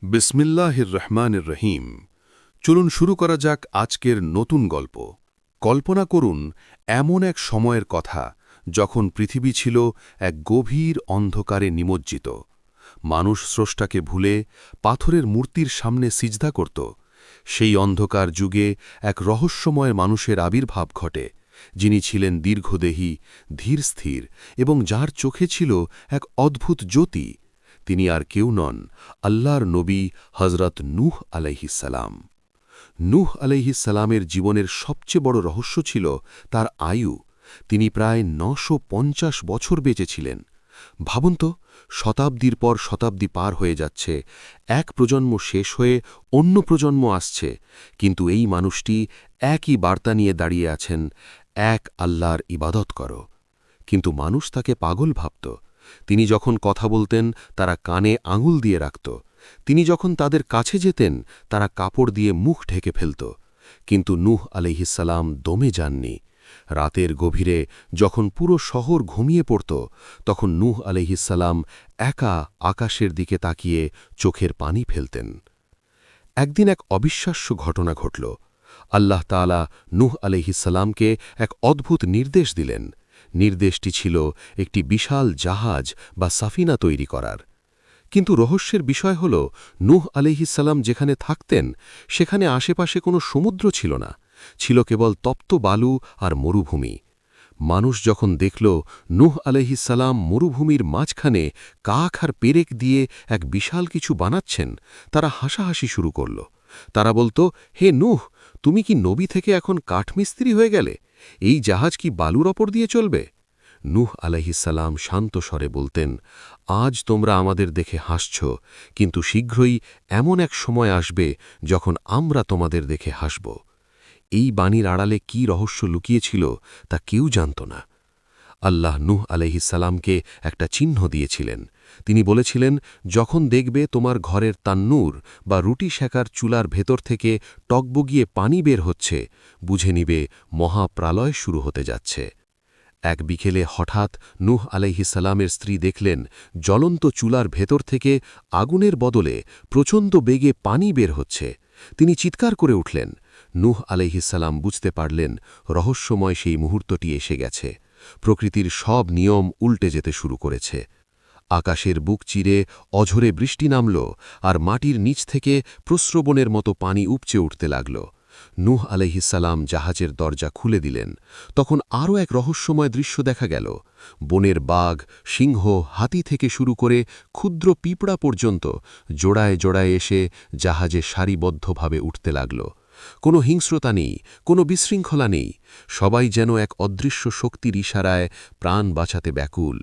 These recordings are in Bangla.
বিসমিল্লাহির রহমানির রহিম। চলুন শুরু করা যাক আজকের নতুন গল্প। কল্পনা করুন এমন এক সময়ের কথা যখন পৃথিবী ছিল এক গভীর অন্ধকারে নিমজ্জিত। মানুষ স্রষ্টাকে ভুলে পাথরের মূর্তির সামনে সিজদা করত। সেই অন্ধকার যুগে এক রহস্যময় মানুষের আবির্ভাব ঘটে, যিনি ছিলেন দীর্ঘদেহী, ধীরস্থির এবং যার চোখে ছিল এক অদ্ভুত জ্যোতি। তিনি আর কেউ নন, আল্লাহর নবী হজরত নূহ আলাইহিসসালাম। নূহ আলাইহিসসালামের জীবনের সবচেয়ে বড় রহস্য ছিল তার আয়ু। তিনি প্রায় ৯৫০ বছর বেঁচেছিলেন। ভাবুন তো, শতাব্দীর পর শতাব্দী পার হয়ে যাচ্ছে, এক প্রজন্ম শেষ হয়ে অন্য প্রজন্ম আসছে, কিন্তু এই মানুষটি একই বার্তা নিয়ে দাঁড়িয়ে আছেন, এক আল্লাহর ইবাদত করো। কিন্তু মানুষ তাকে পাগল ভাবত। তিনি যখন কথা বলতেন তারা কানে আঙুল দিয়ে রাখত। তিনি যখন তাদের কাছে যেতেন তারা কাপড় দিয়ে মুখ ঢেকে ফেলত। কিন্তু নূহ আলাইহিসসালাম দমে যাননি। রাতের গভীরে যখন পুরো শহর ঘুমিয়ে পড়ত, তখন নূহ আলাইহিসসালাম একা আকাশের দিকে তাকিয়ে চোখের পানি ফেলতেন। একদিন এক অবিশ্বাস্য ঘটনা ঘটল। আল্লাহ তাআলা নূহ আলাইহিসসালামকে এক অদ্ভুত নির্দেশ দিলেন। নির্দেশটি ছিল একটি বিশাল জাহাজ বা সাফিনা তৈরি করার। কিন্তু রহস্যের বিষয় হল, নূহ আলাইহিসসালাম যেখানে থাকতেন সেখানে আশেপাশে কোনো সমুদ্র ছিল না, ছিল কেবল তপ্ত বালু আর মরুভূমি। মানুষ যখন দেখল নূহ আলাইহিসসালাম মরুভূমির মাঝখানে কাঠ আর পেরেক দিয়ে এক বিশাল কিছু বানাচ্ছেন, তারা হাসাহাসি শুরু করল। তারা বলত, হে নূহ, তুমি কি নবী থেকে এখন কাঠমিস্ত্রি হয়ে গেলে? এই জাহাজ কি বালুর ওপর দিয়ে চলবে? নূহ আলাইহিসসালাম শান্ত স্বরে বলতেন, আজ তোমরা আমাদের দেখে হাসছ, কিন্তু শীঘ্রই এমন এক সময় আসবে যখন আমরা তোমাদের দেখে হাসব। এই বাণীর আড়ালে কি রহস্য লুকিয়েছিল তা কেউ জানত না। আল্লাহ নূহ আলাইহিসসালামকে একটা চিহ্ন দিয়েছিলেন। তিনি বলেছিলেন, যখন দেখবে তোমার ঘরের তান্নুর বা রুটি সেকার চুলার ভেতর থেকে টকবগিয়ে পানি বের হচ্ছে, বুঝে নিবে মহাপ্রালয় শুরু হতে যাচ্ছে। এক বিকেলে হঠাৎ নূহ আলাইহিসসালামের স্ত্রী দেখলেন জ্বলন্ত চুলার ভেতর থেকে আগুনের বদলে প্রচণ্ড বেগে পানি বের হচ্ছে। তিনি চিৎকার করে উঠলেন। নূহ আলাইহিসসালাম বুঝতে পারলেন রহস্যময় সেই মুহূর্তটি এসে গেছে। প্রকৃতির সব নিয়ম উল্টে যেতে শুরু করেছে। আকাশের বুক চিরে অঝরে বৃষ্টি নামল, আর মাটির নিচ থেকে প্রস্রবণের মতো পানি উপচে উঠতে লাগল। নূহ আলাইহিসসালাম জাহাজের দরজা খুলে দিলেন। তখন আরও এক রহস্যময় দৃশ্য দেখা গেল। বনের বাঘ, সিংহ, হাতি থেকে শুরু করে ক্ষুদ্র পিঁপড়া পর্যন্ত জোড়ায় জোড়ায় এসে জাহাজে সারিবদ্ধভাবে উঠতে লাগল। কোনো হিংস্রতা নেই, কোনো বিশৃঙ্খলা নেই, সবাই যেন এক অদৃশ্য শক্তির ইশারায় প্রাণ বাঁচাতে ব্যাকুল।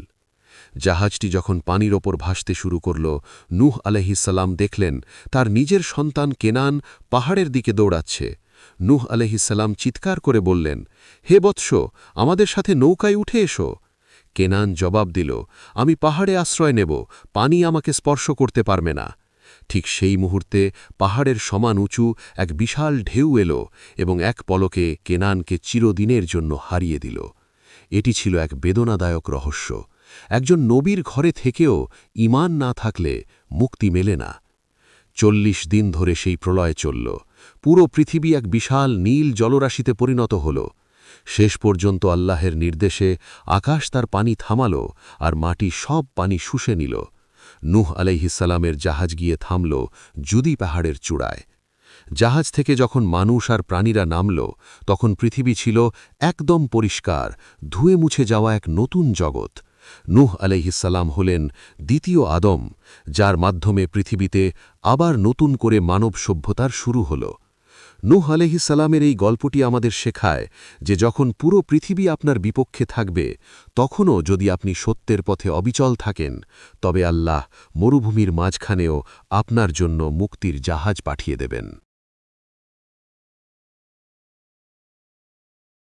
জাহাজটি যখন পানির ওপর ভাসতে শুরু করল, নূহ আলাইহিসসালাম দেখলেন তার নিজের সন্তান কেনান পাহাড়ের দিকে দৌড়াচ্ছে। নূহ আলাইহিসসালাম চিৎকার করে বললেন, হে বৎস, আমাদের সাথে নৌকায় উঠে এসো। কেনান জবাব দিল, আমি পাহাড়ে আশ্রয় নেব, পানি আমাকে স্পর্শ করতে পারবে না। ঠিক সেই মুহূর্তে পাহাড়ের সমান উঁচু এক বিশাল ঢেউ এলো এবং এক পলকে কেনানকে চিরদিনের জন্য হারিয়ে দিল। এটি ছিল এক বেদনাদায়ক রহস্য। একজন নবীর ঘরে থেকেও ঈমান না থাকলে মুক্তি মেলে না। ৪০ দিন ধরে সেই প্রলয় চলল। পুরো পৃথিবী এক বিশাল নীল জলরাশিতে পরিণত হল। শেষ পর্যন্ত আল্লাহের নির্দেশে আকাশ তার পানি থামাল আর মাটি সব পানি শুষে নিল। নূহ আলাইহিসসালামের জাহাজ গিয়ে থামল জুদি পাহাড়ের চূড়ায়। জাহাজ থেকে যখন মানুষ আর প্রাণীরা নামল, তখন পৃথিবী ছিল একদম পরিষ্কার, ধুয়ে মুছে যাওয়া এক নতুন জগৎ। নূহ আলাইহিসসালাম হলেন দ্বিতীয় আদম, যার মাধ্যমে পৃথিবীতে আবার নতুন করে মানব সভ্যতার শুরু হল। নূহ আলাইহিসসালামের এই গল্পটি আমাদের শেখায় যে যখন পুরো পৃথিবী আপনার বিপক্ষে থাকবে, তখনও যদি আপনি সত্যের পথে অবিচল থাকেন, তবে আল্লাহ মরুভূমির মাঝখানেও আপনার জন্য মুক্তির জাহাজ পাঠিয়ে দেবেন।